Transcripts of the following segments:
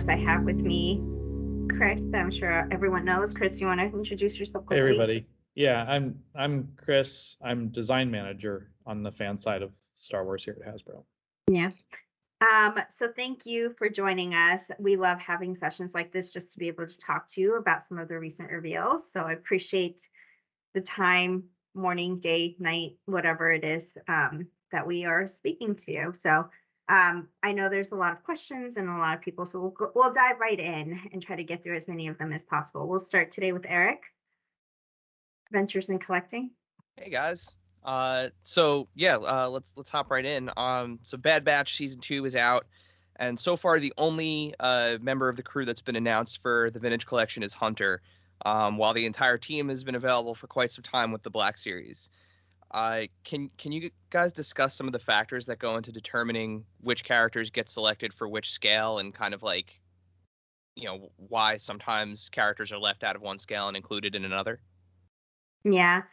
I have with me Chris, that I'm sure everyone knows. Chris, you want to introduce yourself Hey quickly? everybody. Yeah, I'm Chris. I'm design manager on the fan side of Star Wars here at Hasbro. Yeah. So thank you for joining us. We love having sessions like this just to be able to talk to you about some of the recent reveals. So I appreciate the time, morning, day, night, whatever it is that we are speaking to you. So I know there's a lot of questions and a lot of people, so we'll dive right in and try to get through as many of them as possible. We'll start today with Eric, Ventures in Collecting. Hey guys. Let's hop right in. So Bad Batch season 2 is out, and so far the only member of the crew that's been announced for the Vintage Collection is Hunter, while the entire team has been available for quite some time with the Black Series. Can you guys discuss some of the factors that go into determining which characters get selected for which scale, and kind of like, why sometimes characters are left out of one scale and included in another? Yeah.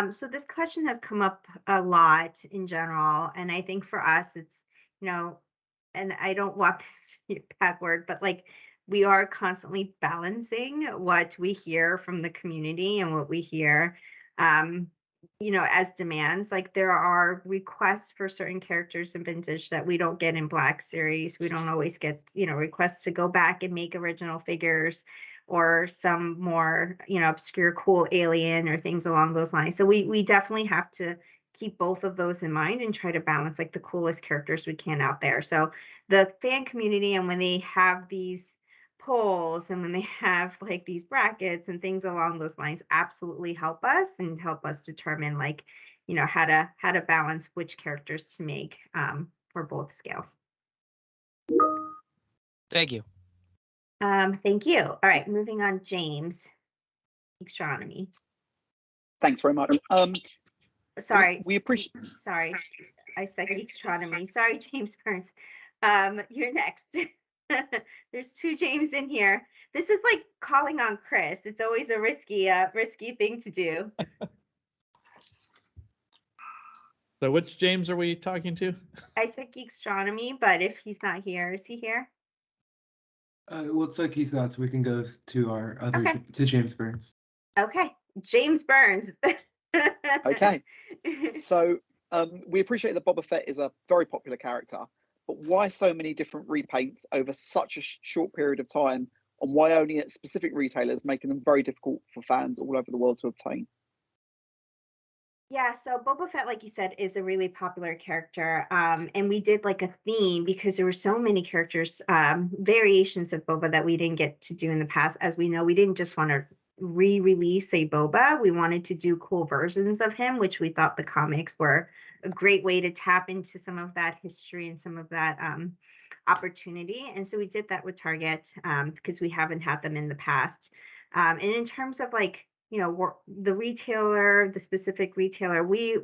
So this question has come up a lot in general, and I think for us, it's, and I don't want this to be a bad word, but like we are constantly balancing what we hear from the community and what we hear, as demands. Like there are requests for certain characters in Vintage that we don't get in Black Series. We don't always get, requests to go back and make original figures, or some more, obscure, cool alien or things along those lines. So we definitely have to keep both of those in mind and try to balance like the coolest characters we can out there. So the fan community, and when they have these polls and when they have like these brackets and things along those lines, absolutely help us and help us determine like, how to balance which characters to make for both scales. Thank you. Thank you. All right, moving on, James, Geekstronomy. Thanks very much. Sorry. We appreciate. Sorry, I said Geekstronomy. Sorry, James Burns. You're next. There's two James in here. This is like calling on Chris. It's always a risky thing to do. So which James are we talking to? I said Geekstronomy, but if he's not here, is he here? It looks like he's not, so we can go to our other to James Burns. Okay, James Burns. Okay, so we appreciate that Boba Fett is a very popular character, but why so many different repaints over such a short period of time, and why only at specific retailers, making them very difficult for fans all over the world to obtain? Yeah, so Boba Fett, like you said, is a really popular character. And we did like a theme because there were so many characters, variations of Boba that we didn't get to do in the past. As we know, we didn't just want to re-release a Boba. We wanted to do cool versions of him, which we thought the comics were a great way to tap into some of that history and some of that opportunity. And so we did that with Target because we haven't had them in the past. And in terms of like, the retailer, the specific retailer, we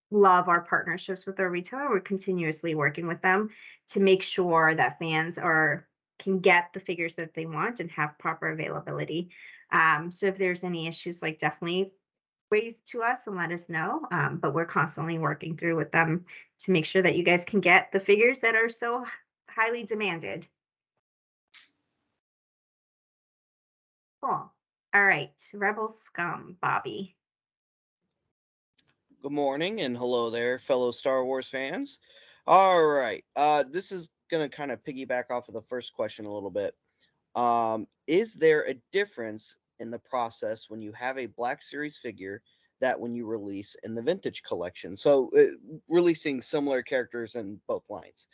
love our partnerships with our retailer. We're continuously working with them to make sure that fans can get the figures that they want and have proper availability. So if there's any issues, like definitely raise to us and let us know. But we're constantly working through with them to make sure that you guys can get the figures that are so highly demanded. Cool. All right, Rebel Scum, Bobby. Good morning and hello there, fellow Star Wars fans. All right, this is going to kind of piggyback off of the first question a little bit. Is there a difference in the process when you have a Black Series figure that when you release in the Vintage Collection? So releasing similar characters in both lines.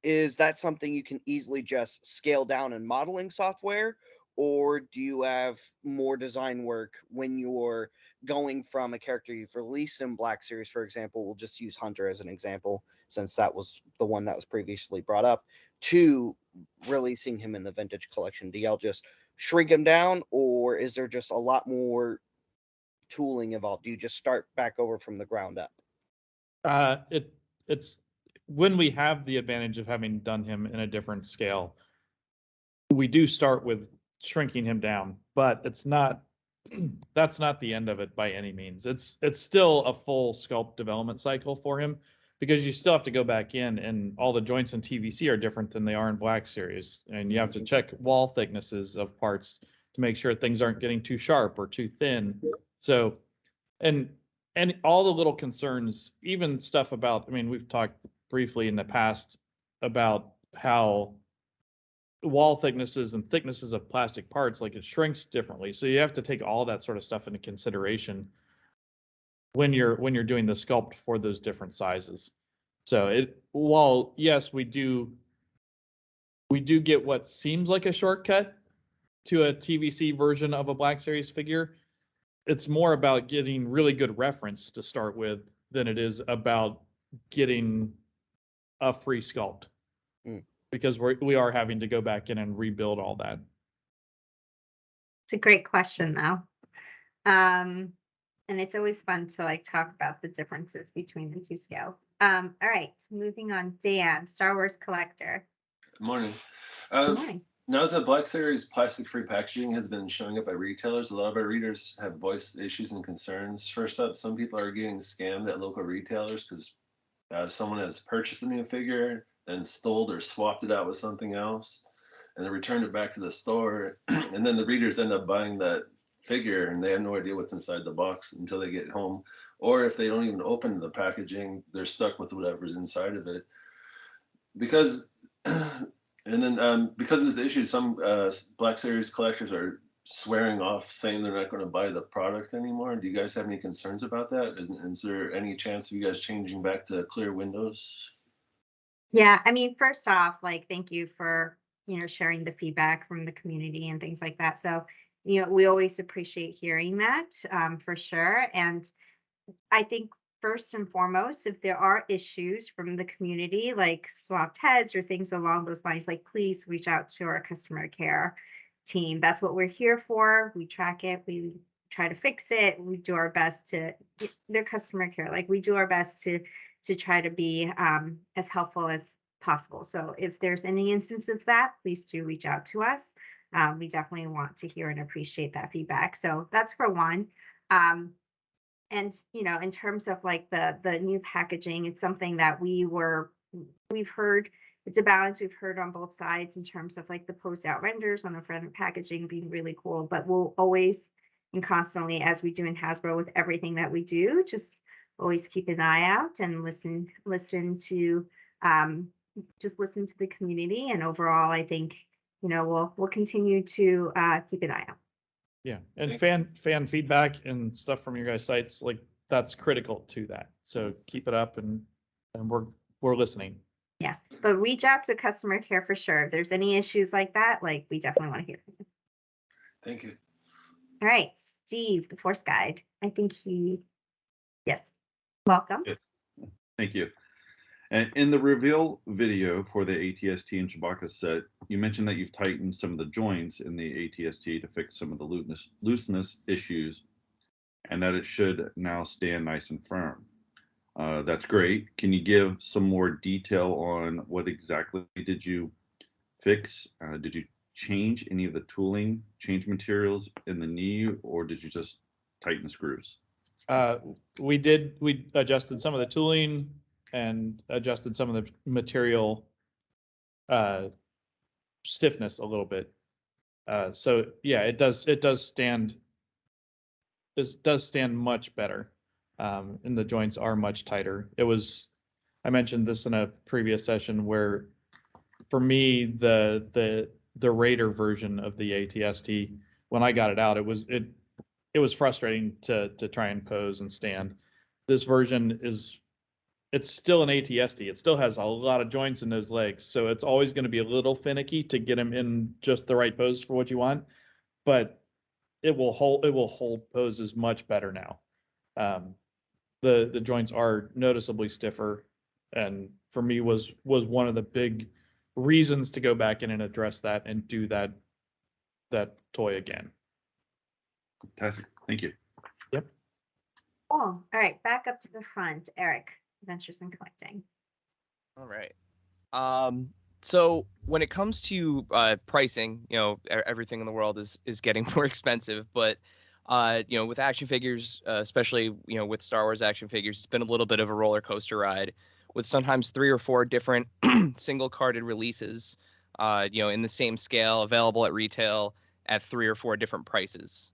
Is that something you can easily just scale down in modeling software? Or do you have more design work when you're going from a character you've released in Black Series, for example, we'll just use Hunter as an example, since that was the one that was previously brought up, to releasing him in the Vintage Collection? Do y'all just shrink him down, or is there just a lot more tooling involved? Do you just start back over from the ground up? It's when we have the advantage of having done him in a different scale, we do start with shrinking him down, but it's not that's not the end of it by any means. It's still a full sculpt development cycle for him. because you still have to go back in, and all the joints in TVC are different than they are in Black Series, and you have to check wall thicknesses of parts to make sure things aren't getting too sharp or too thin. So, and all the little concerns, even stuff about, I mean, we've talked briefly in the past about how wall thicknesses and thicknesses of plastic parts, like it shrinks differently. So you have to take all that sort of stuff into consideration when you're doing the sculpt for those different sizes. So while yes, we do get what seems like a shortcut to a TVC version of a Black Series figure, it's more about getting really good reference to start with than it is about getting a free sculpt. Because we are having to go back in and rebuild all that. It's a great question, though. And it's always fun to like talk about the differences between the two scales. All right, moving on. Dan, Star Wars collector. Good morning. Good morning. Now that Black Series plastic-free packaging has been showing up at retailers, a lot of our readers have voiced issues and concerns. First up, some people are getting scammed at local retailers because someone has purchased a new figure, then stole or swapped it out with something else, and then returned it back to the store. And then the readers end up buying that figure and they have no idea what's inside the box until they get home. Or if they don't even open the packaging, they're stuck with whatever's inside of it. Because because of this issue, some Black Series collectors are swearing off, saying they're not going to buy the product anymore. Do you guys have any concerns about that? Is there any chance of you guys changing back to clear windows? Yeah, I mean, first off, like, thank you for, sharing the feedback from the community and things like that. So, we always appreciate hearing that, for sure. And I think first and foremost, if there are issues from the community, like swapped heads or things along those lines, like please reach out to our customer care team. That's what we're here for. We track it. We try to fix it. We do our best to, their customer care, like we do our best to try to be as helpful as possible. So if there's any instance of that, please do reach out to us. We definitely want to hear and appreciate that feedback. So that's for one. And in terms of like the new packaging, it's something that we've heard. It's a balance we've heard on both sides in terms of like the post out renders on the front packaging being really cool, but we'll always and constantly, as we do in Hasbro with everything that we do, just always keep an eye out and listen to the community. And overall, I think, we'll continue to keep an eye out. Yeah, and fan feedback and stuff from your guys' sites, like that's critical to that. So keep it up, and we're listening. Yeah, but reach out to customer care for sure. If there's any issues like that, like we definitely want to hear from you. Thank you. All right, Steve, the Force Guide. I think yes, welcome. Yes, thank you. And in the reveal video for the ATST and Chewbacca set, you mentioned that you've tightened some of the joints in the ATST to fix some of the looseness issues, and that it should now stand nice and firm. That's great. Can you give some more detail on what exactly did you fix? Did you change any of the tooling, change materials in the knee, or did you just tighten the screws? We adjusted some of the tooling and adjusted some of the material stiffness a little bit. So yeah, it does stand much better. And the joints are much tighter. I mentioned this in a previous session where for me, the Raider version of the ATST, when I got it out, it was frustrating to try and pose and stand. This version it's still an ATST. It still has a lot of joints in those legs. So it's always going to be a little finicky to get them in just the right pose for what you want, but it will hold poses much better now. The joints are noticeably stiffer, and for me was one of the big reasons to go back in and address that and do that toy again. Fantastic. Thank you. Yep. Cool. All right, back up to the front. Eric, Adventures in Collecting. All right. So when it comes to pricing, everything in the world is getting more expensive, but with action figures, especially with Star Wars action figures, it's been a little bit of a roller coaster ride. with sometimes 3 or 4 different single carded releases, in the same scale, available at retail at 3 or 4 different prices.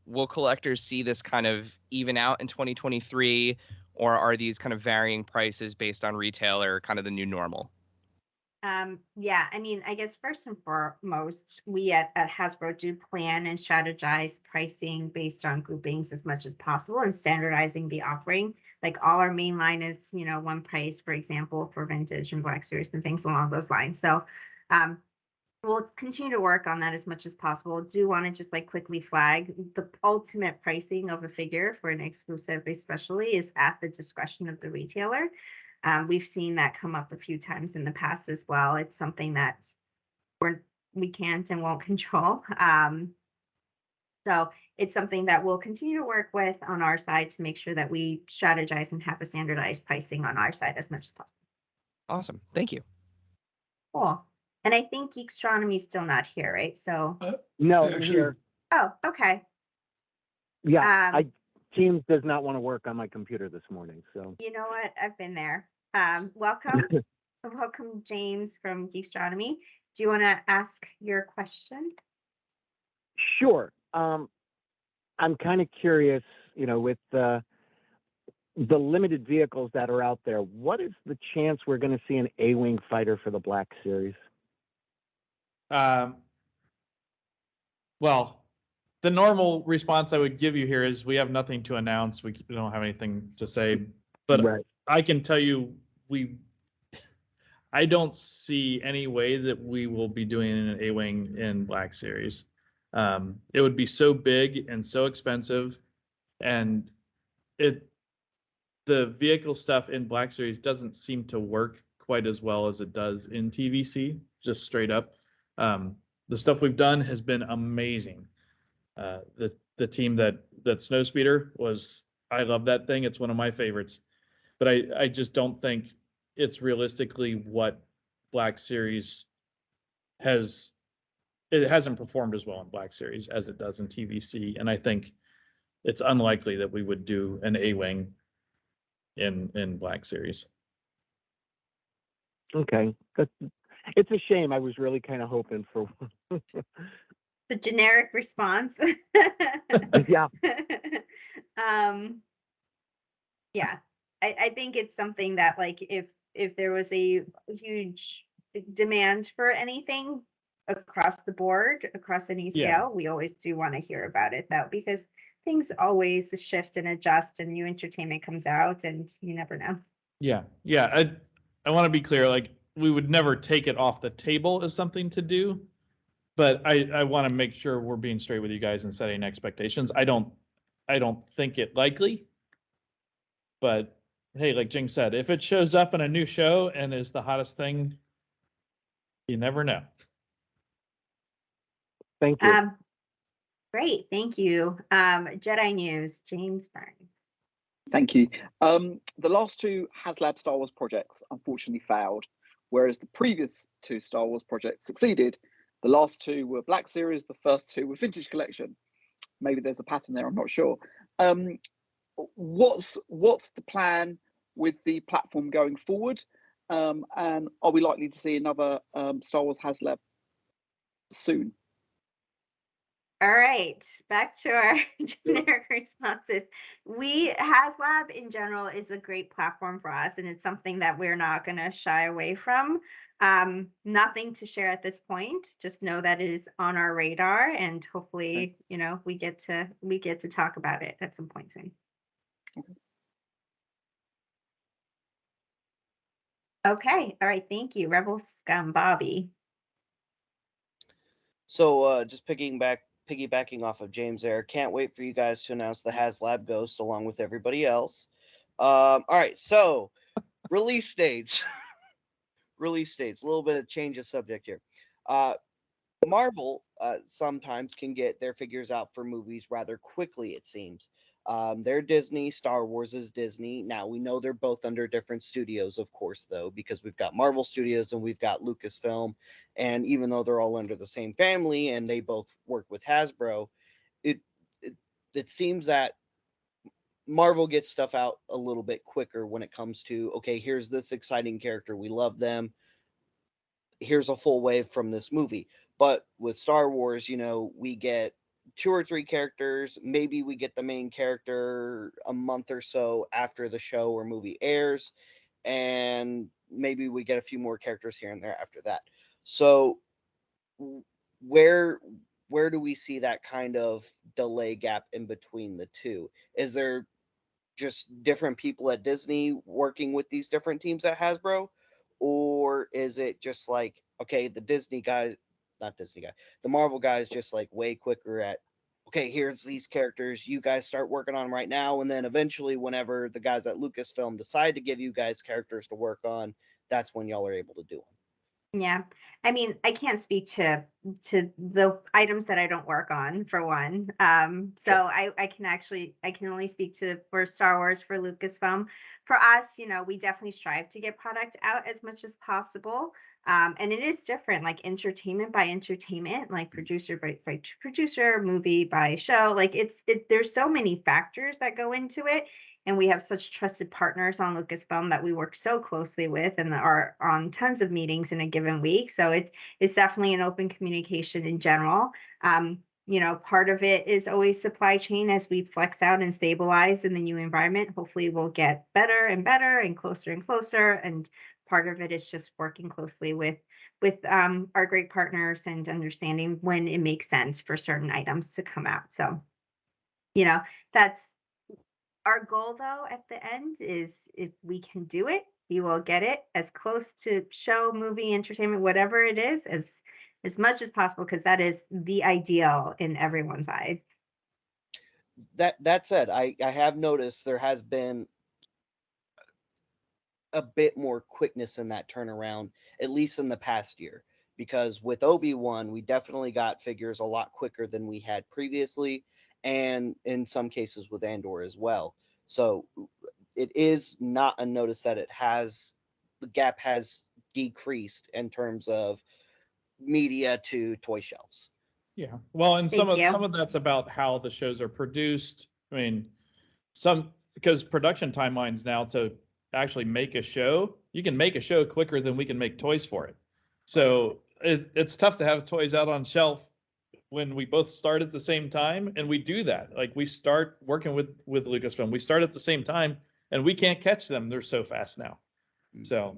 Will collectors see this kind of even out in 2023, or are these kind of varying prices based on retailer kind of the new normal? Yeah, I mean, I guess first and foremost, we at Hasbro do plan and strategize pricing based on groupings as much as possible and standardizing the offering. Like all our main line is, one price, for example, for vintage and Black Series and things along those lines. So we'll continue to work on that as much as possible. Do want to just like quickly flag the ultimate pricing of a figure for an exclusive, especially, is at the discretion of the retailer. We've seen that come up a few times in the past as well. It's something that we can't and won't control. So it's something that we'll continue to work with on our side to make sure that we strategize and have a standardized pricing on our side as much as possible. Awesome. Thank you. Cool. And I think Geekstronomy is still not here, right? So No, Actually- here. oh, okay. Yeah, Teams does not want to work on my computer this morning, so. You know what? I've been there. Welcome. Welcome, James from Geekstronomy. Do you want to ask your question? Sure. I'm kind of curious, with the limited vehicles that are out there, what is the chance we're going to see an A-Wing fighter for the Black Series? Well, the normal response I would give you here is we have nothing to announce. We don't have anything to say, but Right. I can tell you I don't see any way that we will be doing an A-Wing in Black Series. It would be so big and so expensive, and the vehicle stuff in Black Series doesn't seem to work quite as well as it does in TVC, just straight up. The stuff we've done has been amazing. The team that Snowspeeder was, I love that thing. It's one of my favorites, but I just don't think it's realistically what Black Series has. It hasn't performed as well in Black Series as it does in TVC, and I think it's unlikely that we would do an A-Wing in Black Series. Okay. It's a shame. I was really kind of hoping for one. The generic response. Yeah. Yeah. I think it's something that, like, if there was a huge demand for anything across the board, across any scale, Yeah. we always do want to hear about it, though, because things always shift and adjust and new entertainment comes out and you never know. Yeah. I want to be clear, like, we would never take it off the table as something to do, but I want to make sure we're being straight with you guys and setting expectations. I don't think it likely, but hey, like Jing said, if it shows up in a new show and is the hottest thing, you never know. Thank you. Great, thank you. Jedi News, James Burns. Thank you. The last 2 HasLab Star Wars projects unfortunately failed, whereas the previous 2 Star Wars projects succeeded. The last 2 were Black Series, the first 2 were Vintage Collection. Maybe there's a pattern there, I'm not sure. What's the plan with the platform going forward? And are we likely to see another Star Wars HasLab soon? All right, back to our generic responses. HasLab in general is a great platform for us, and it's something that we're not going to shy away from. Nothing to share at this point. Just know that it is on our radar, and hopefully, we get to talk about it at some point soon. Okay, all right, thank you, Rebel Scum Bobby. So just piggybacking off of James there, can't wait for you guys to announce the HasLab Ghost along with everybody else. All right, so release dates. Release dates, a little bit of change of subject here. Marvel sometimes can get their figures out for movies rather quickly, it seems. They're Disney, Star Wars is Disney. Now, we know they're both under different studios, of course, though, because we've got Marvel Studios and we've got Lucasfilm. And even though they're all under the same family and they both work with Hasbro, it seems that Marvel gets stuff out a little bit quicker when it comes to, okay, here's this exciting character, we love them, here's a full wave from this movie. But with Star Wars, we get 2 or 3 characters, maybe we get the main character a month or so after the show or movie airs, and maybe we get a few more characters here and there after that. So where do we see that kind of delay gap in between the two? Is there just different people at Disney working with these different teams at Hasbro? Or is it just like, okay, the Disney guys, not Disney guy, the Marvel guys just like way quicker at, okay, here's these characters, you guys start working on them right now. And then eventually, whenever the guys at Lucasfilm decide to give you guys characters to work on, that's when y'all are able to do them. Yeah. I mean, I can't speak to the items that I don't work on, for one. So Sure. I can only speak to for Star Wars, for Lucasfilm. For us, we definitely strive to get product out as much as possible. And it is different, like entertainment by entertainment, like producer by producer, movie by show. Like there's so many factors that go into it. And we have such trusted partners on Lucasfilm that we work so closely with and are on tons of meetings in a given week. So it's definitely an open communication in general. Part of it is always supply chain as we flex out and stabilize in the new environment. Hopefully we'll get better and better and closer. And part of it is just working closely with our great partners and understanding when it makes sense for certain items to come out. So, that's our goal, though, at the end is if we can do it, we will get it as close to show, movie, entertainment, whatever it is, as much as possible, because that is the ideal in everyone's eyes. That said, I have noticed there has been a bit more quickness in that turnaround, at least in the past year. Because with Obi-Wan, we definitely got figures a lot quicker than we had previously, and in some cases with Andor as well. So it is not unnoticed that the gap has decreased in terms of media to toy shelves. Yeah. Well, and Thank you. some of that's about how the shows are produced. I mean, because production timelines now to actually make a show, you can make a show quicker than we can make toys for it. So it's tough to have toys out on shelf when we both start at the same time, and we do that. Like we start working with Lucasfilm, we start at the same time, and we can't catch them. They're so fast now. So,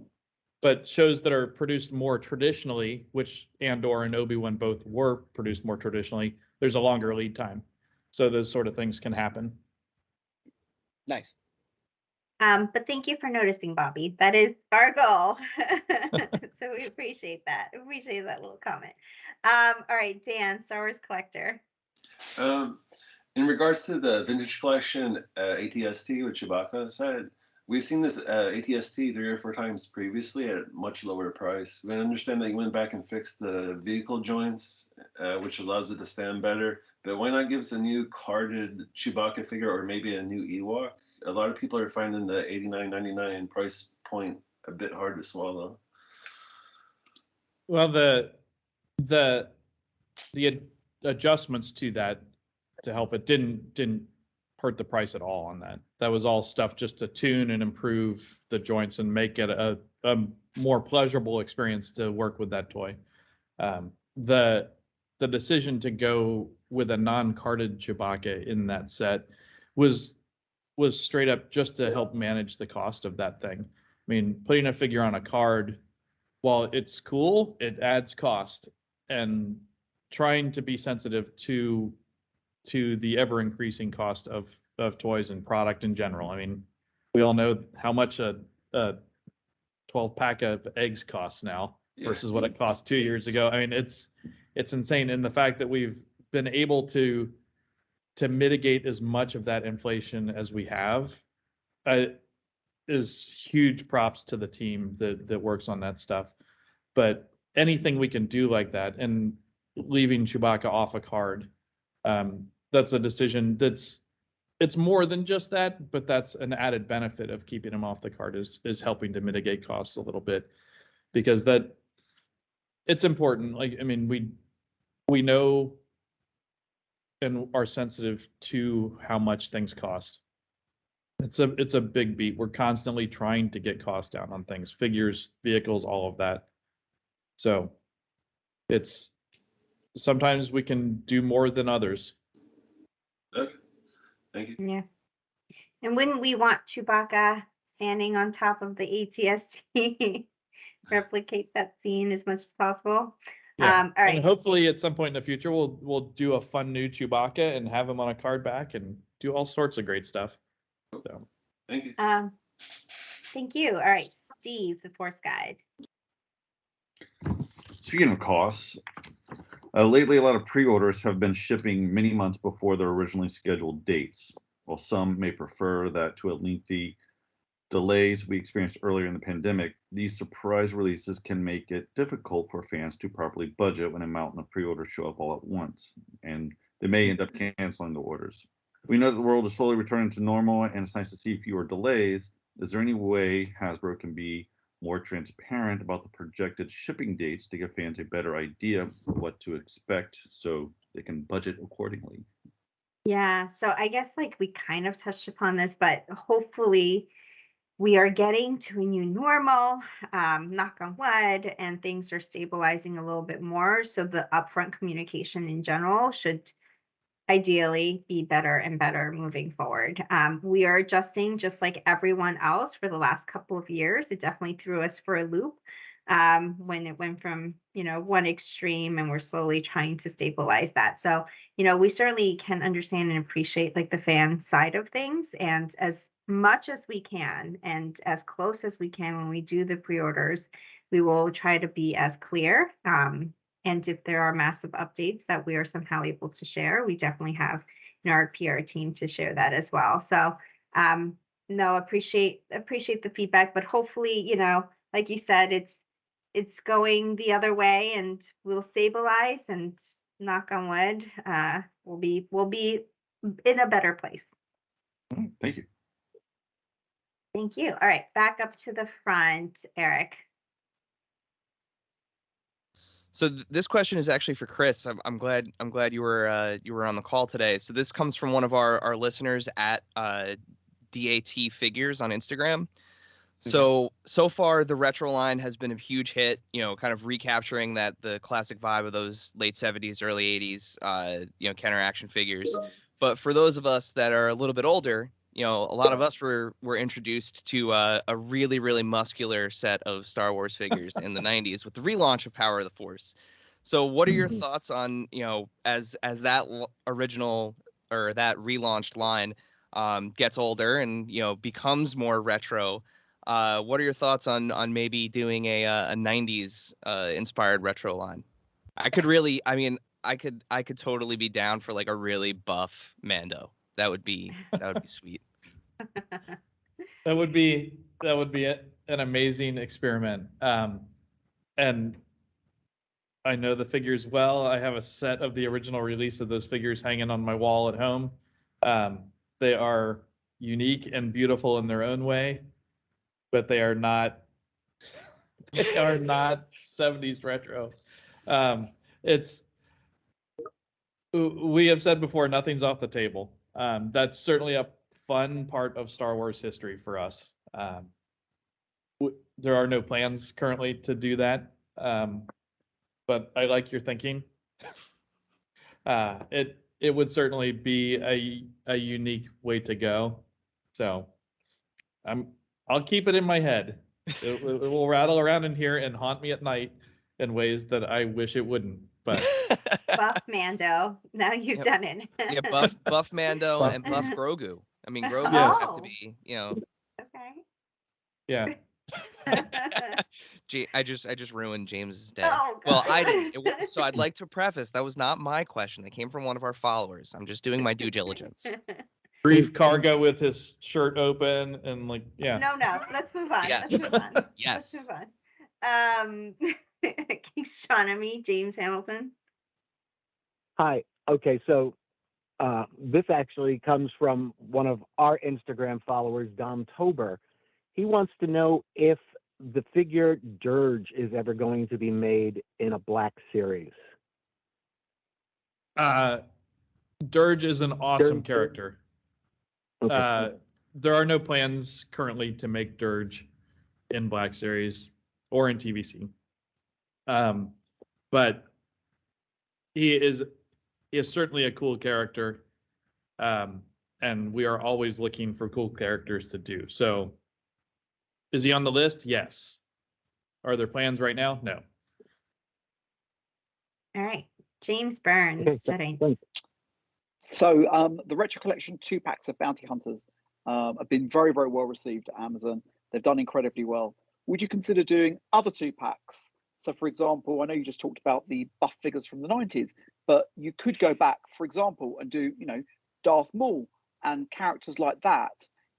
but shows that are produced more traditionally, which Andor and Obi-Wan both were produced more traditionally, there's a longer lead time. So those sort of things can happen. Nice. But thank you for noticing, Bobby. That is our goal. So we appreciate that. Appreciate that little comment. All right, Dan, Star Wars collector. In regards to the vintage collection ATST, which Chewbacca said, we've seen this ATST 3 or 4 times previously at a much lower price. We understand that you went back and fixed the vehicle joints, which allows it to stand better. But why not give us a new carded Chewbacca figure or maybe a new Ewok? A lot of people are finding the $89.99 price point a bit hard to swallow. Well, the adjustments to that to help it didn't hurt the price at all on that. That was all stuff just to tune and improve the joints and make it a more pleasurable experience to work with that toy. The decision to go with a non-carded Chewbacca in that set was straight up just to help manage the cost of that thing. I mean, putting a figure on a card, while it's cool, it adds cost, and trying to be sensitive to the ever increasing cost of toys and product in general. I mean, we all know how much a 12 pack of eggs costs now versus what it cost 2 years ago. I mean, it's insane. And the fact that we've been able to mitigate as much of that inflation as we have is huge props to the team that works on that stuff. But anything we can do like that, and leaving Chewbacca off a card, that's a decision it's more than just that, but that's an added benefit of keeping him off the card is helping to mitigate costs a little bit, because it's important. Like, I mean, we know and are sensitive to how much things cost. It's a big beat. We're constantly trying to get costs down on things, figures, vehicles, all of that. So it's sometimes we can do more than others. Okay. Thank you. Yeah. And wouldn't we want Chewbacca standing on top of the ATST? Replicate that scene as much as possible. Yeah. All right. And hopefully at some point in the future we'll do a fun new Chewbacca and have him on a card back and do all sorts of great stuff. So Thank you. Thank you. All right, Steve, the Force Guide. Speaking of costs, lately a lot of pre-orders have been shipping many months before their originally scheduled dates. While some may prefer that to a lengthy delays we experienced earlier in the pandemic, these surprise releases can make it difficult for fans to properly budget when a mountain of pre-orders show up all at once, and they may end up canceling the orders. We know that the world is slowly returning to normal, and it's nice to see fewer delays. Is there any way Hasbro can be more transparent about the projected shipping dates to give fans a better idea of what to expect so they can budget accordingly? Yeah, so I guess like we kind of touched upon this, but hopefully we are getting to a new normal, knock on wood, and things are stabilizing a little bit more. So the upfront communication in general should ideally be better and better moving forward. We are adjusting just like everyone else for the last couple of years. It definitely threw us for a loop when it went from, one extreme, and we're slowly trying to stabilize that. So, we certainly can understand and appreciate like the fan side of things, and as much as we can and as close as we can when we do the pre-orders, we will try to be as clear. And if there are massive updates that we are somehow able to share, we definitely have our PR team to share that as well. So no, appreciate the feedback, but hopefully, like you said, it's going the other way, and we'll stabilize, and knock on wood, we'll be in a better place. Thank you. Thank you. All right, back up to the front, Eric. So this question is actually for Chris. I'm glad you were on the call today. So this comes from one of our listeners at DAT Figures on Instagram. So far the retro line has been a huge hit, kind of recapturing the classic vibe of those late 70s, early 80s, counter action figures. But for those of us that are a little bit older, a lot of us were introduced to a really, really muscular set of Star Wars figures in the 90s with the relaunch of Power of the Force. So what are your thoughts on, as that original or that relaunched line gets older and, becomes more retro? What are your thoughts on maybe doing a 90s inspired retro line? I could totally be down for like a really buff Mando. That would be sweet. that would be an amazing experiment. And I know the figures well. I have a set of the original release of those figures hanging on my wall at home. They are unique and beautiful in their own way, but they are not 70s retro. We have said before, nothing's off the table. That's certainly a fun part of Star Wars history for us. There are no plans currently to do that, but I like your thinking. It would certainly be a unique way to go. So I'll keep it in my head. It will rattle around in here and haunt me at night in ways that I wish it wouldn't. But Buff Mando, now you've done it. Yeah, buff Mando and buff Grogu. I mean, Grogu has to be, Okay. Yeah. I just ruined James's day. Oh, well, I didn't. So I'd like to preface that was not my question. That came from one of our followers. I'm just doing my due diligence. Brief cargo with his shirt open and like, yeah. No, let's move on. Yes. Let's move on. Yes. Let's move on. Geekstronomy, James Hamilton. Hi. Okay, so this actually comes from one of our Instagram followers, Dom Tober. He wants to know if the figure Dirge is ever going to be made in a black series. Dirge is an awesome character. Okay. there are no plans currently to make Dirge in Black Series or in TVC. But he is certainly a cool character. And we are always looking for cool characters to do. So is he on the list? Yes. Are there plans right now? No. All right. James Burns. Okay, thanks. So the Retro Collection 2-packs of Bounty Hunters have been very, very well received at Amazon. They've done incredibly well. Would you consider doing other 2-packs? So, for example, I know you just talked about the buff figures from the 90s, but you could go back, for example, and do, Darth Maul and characters like that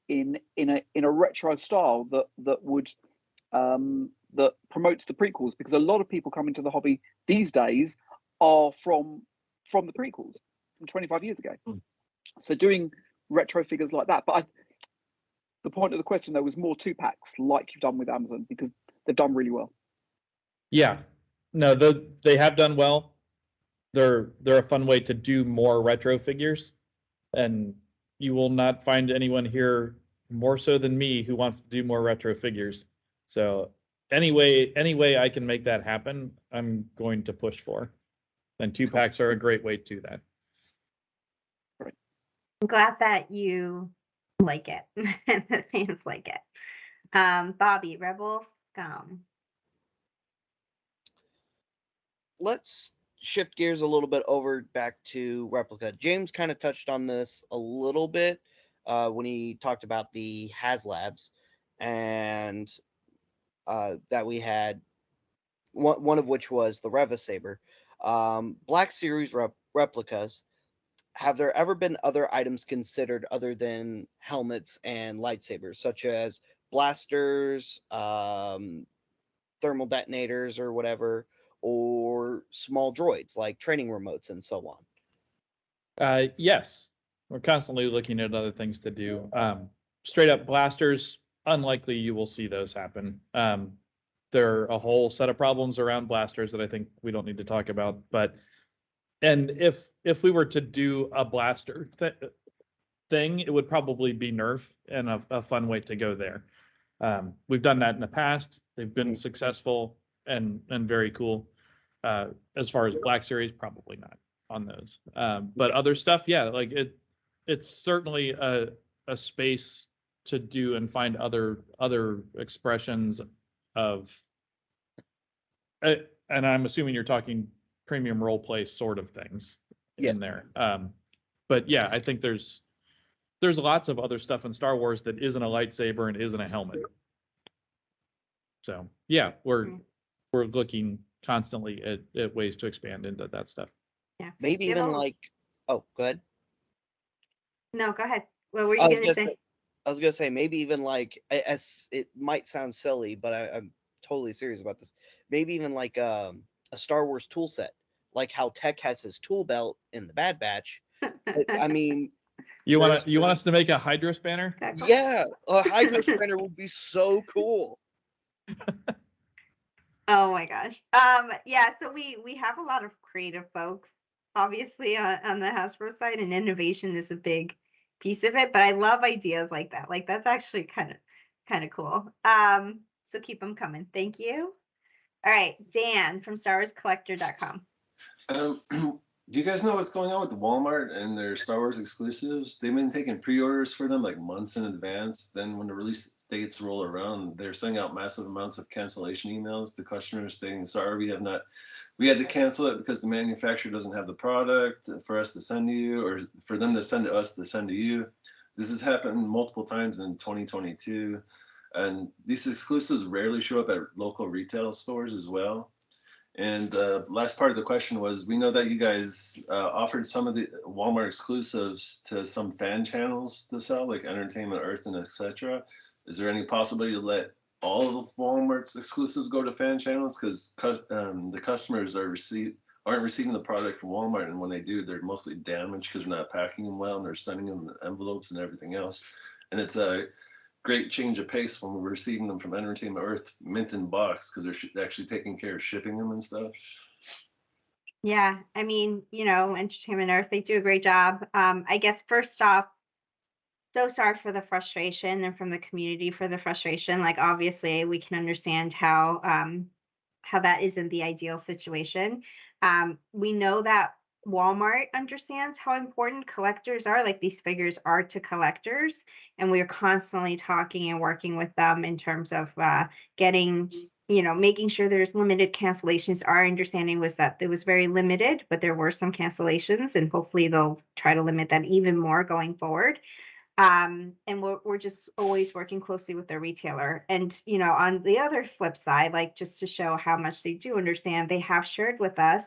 in a retro style that would that promotes the prequels, because a lot of people come into the hobby these days are from the prequels from 25 years ago. So doing retro figures like that. But the point of the question, though, was more 2-packs like you've done with Amazon, because they've done really well. Yeah. No, they have done well. They're a fun way to do more retro figures. And you will not find anyone here more so than me who wants to do more retro figures. So any way I can make that happen, I'm going to push for. And 2-packs are a great way to do that. I'm glad that you like it and the fans like it. Bobby, Rebel Scum. Let's shift gears a little bit over back to Replica. James kind of touched on this a little bit when he talked about the HasLabs, and that we had one of which was the Revisaber. Black Series replicas. Have there ever been other items considered other than helmets and lightsabers, such as blasters, thermal detonators, or whatever, or small droids like training remotes and so on? Yes, we're constantly looking at other things to do. Straight up blasters, unlikely you will see those happen. There are a whole set of problems around blasters that I think we don't need to talk about. And if we were to do a blaster thing, it would probably be Nerf, and a fun way to go there. We've done that in the past. They've been successful and very cool. As far as Black Series, probably not on those. But other stuff, yeah, like it's certainly a space to do and find other expressions of. And I'm assuming you're talking premium role play sort of things in there. But yeah, I think there's lots of other stuff in Star Wars that isn't a lightsaber and isn't a helmet. So yeah, we're looking constantly at ways to expand into that stuff. Yeah. Maybe even like, oh, go ahead. No, go ahead. What were you going to say? I was going to say, maybe even like, as it might sound silly, but I'm totally serious about this. Maybe even like a Star Wars tool set, like how Tech has his tool belt in the Bad Batch. I mean, you want us to make a Hydro Spanner? Yeah, a Hydro Spanner would be so cool. Oh my gosh. Yeah, so we have a lot of creative folks, obviously, on the Hasbro side, and innovation is a big piece of it, but I love ideas like that. Like that's actually kind of cool. So keep them coming. Thank you. All right, Dan from StarWarsCollector.com. Do you guys know what's going on with Walmart and their Star Wars exclusives? They've been taking pre-orders for them like months in advance. Then when the release dates roll around, they're sending out massive amounts of cancellation emails to customers stating, sorry, we had to cancel it because the manufacturer doesn't have the product for us to send to you, or for them to send to us to send to you. This has happened multiple times in 2022. And these exclusives rarely show up at local retail stores as well. And the last part of the question was, we know that you guys offered some of the Walmart exclusives to some fan channels to sell, like Entertainment Earth and etc. Is there any possibility to let all of Walmart's exclusives go to fan channels? Because the customers aren't receiving the product from Walmart, and when they do, they're mostly damaged because they're not packing them well and they're sending them the envelopes and everything else. And it's a great change of pace when we're receiving them from Entertainment Earth mint in box, because they're actually taking care of shipping them and stuff. Yeah, I mean, Entertainment Earth, they do a great job. I guess first off, so sorry for the frustration and from the community for the frustration. Like, obviously we can understand how that isn't the ideal situation. We know that Walmart understands how important collectors are, like these figures are to collectors, and we're constantly talking and working with them in terms of getting, making sure there's limited cancellations. Our understanding was that it was very limited, but there were some cancellations, and hopefully they'll try to limit that even more going forward. And we're just always working closely with their retailer. And, on the other flip side, like just to show how much they do understand, they have shared with us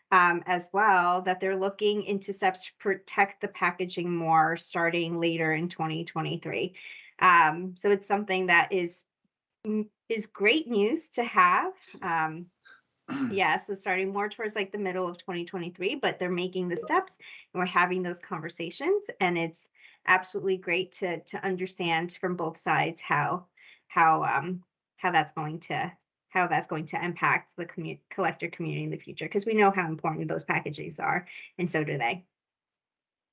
as well that they're looking into steps to protect the packaging more starting later in 2023. So it's something that is great news to have. Yeah, so starting more towards like the middle of 2023, but they're making the steps and we're having those conversations, and it's absolutely great to understand from both sides how that's going to impact the collector community in the future, because we know how important those packages are, and so do they.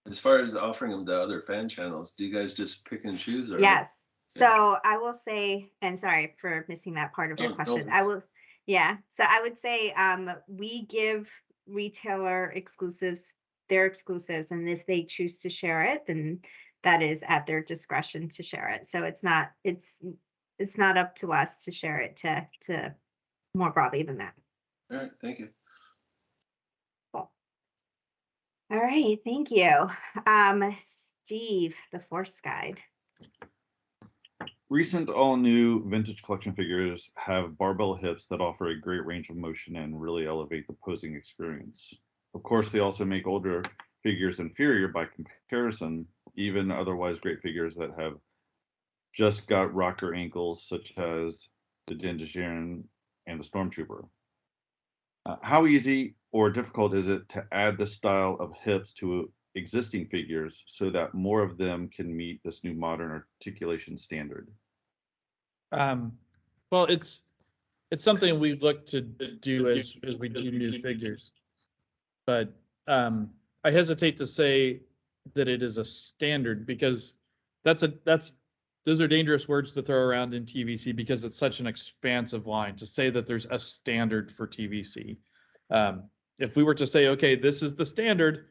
As far as offering them to other fan channels, do you guys just pick and choose, or? Yes. So I will say, and sorry for missing that part of your question. Yeah. So I would say we give retailer exclusives their exclusives, and if they choose to share it, then that is at their discretion to share it. So it's not up to us to share it to more broadly than that. All right, thank you. Cool. All right, thank you. Steve, the Force Guide. Recent all-new vintage collection figures have barbell hips that offer a great range of motion and really elevate the posing experience. Of course, they also make older figures inferior by comparison, even otherwise great figures that have just got rocker ankles, such as the Dinjarin and the Stormtrooper. How easy or difficult is it to add the style of hips to existing figures so that more of them can meet this new modern articulation standard? Well, it's something we look to do as we do new figures, but I hesitate to say that it is a standard, because those are dangerous words to throw around in TVC, because it's such an expansive line to say that there's a standard for TVC. If we were to say, okay, this is the standard,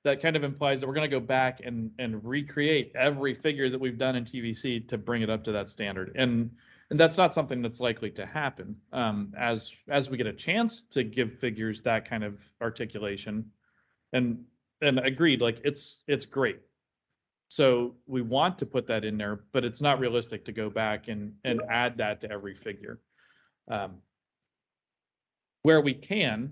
that kind of implies that we're going to go back and recreate every figure that we've done in TVC to bring it up to that standard. And that's not something that's likely to happen. As we get a chance to give figures that kind of articulation, and agreed, like it's great. So we want to put that in there, but it's not realistic to go back and add that to every figure. Where we can,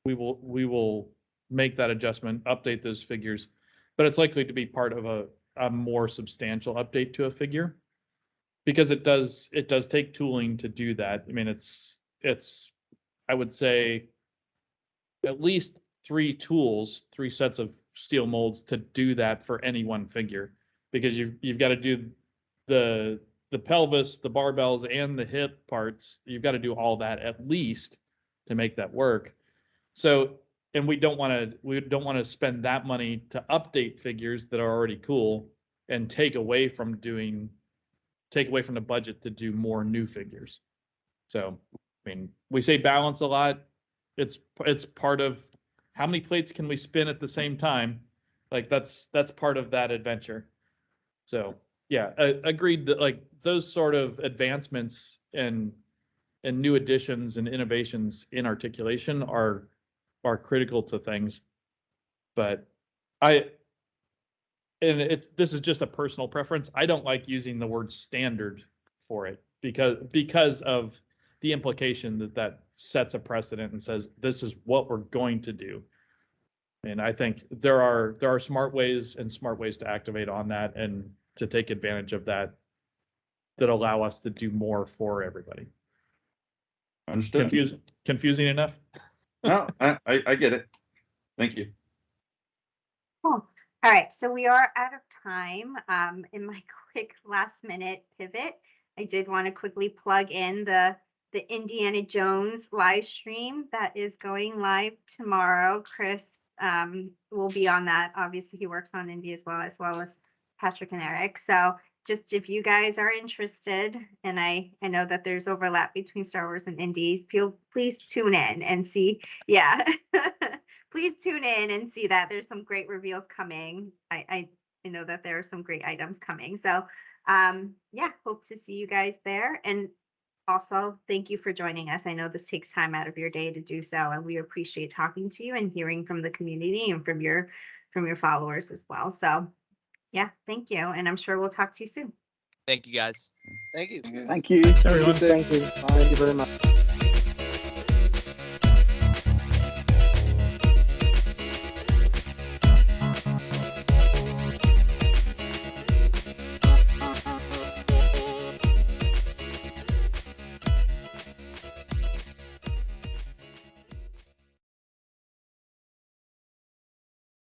we will make that adjustment, update those figures, but it's likely to be part of a more substantial update to a figure, because it does take tooling to do that. I mean, it's I would say at least three sets of steel molds to do that for any one figure, because you've got to do the pelvis, the barbells, and the hip parts. You've got to do all that at least to make that work. So, and we don't want to spend that money to update figures that are already cool and take away from the budget to do more new figures. So, I mean, we say balance a lot. It's part of how many plates can we spin at the same time. Like that's part of that adventure. So yeah, agreed that like those sort of advancements and new additions and innovations in articulation are critical to things. But this is just a personal preference. I don't like using the word standard for it, because of the implication that sets a precedent and says this is what we're going to do. And I think there are smart ways to activate on that and to take advantage of that allow us to do more for everybody. Understood. Confusing enough? No, I get it. Thank you. Cool. All right, so we are out of time. In my quick last minute pivot, I did want to quickly plug in the Indiana Jones live stream that is going live tomorrow. Chris will be on that. Obviously, he works on Indy as well as Patrick and Eric. So just if you guys are interested, and I know that there's overlap between Star Wars and Indies, please tune in and see. Yeah, please tune in and see that there's some great reveals coming. I know that there are some great items coming. So yeah, hope to see you guys there. And also, thank you for joining us. I know this takes time out of your day to do so, and we appreciate talking to you and hearing from the community and from your followers as well. So yeah, thank you. And I'm sure we'll talk to you soon. Thank you guys. Thank you. Thank you. Thanks, everyone. Thank you. Thank you very much.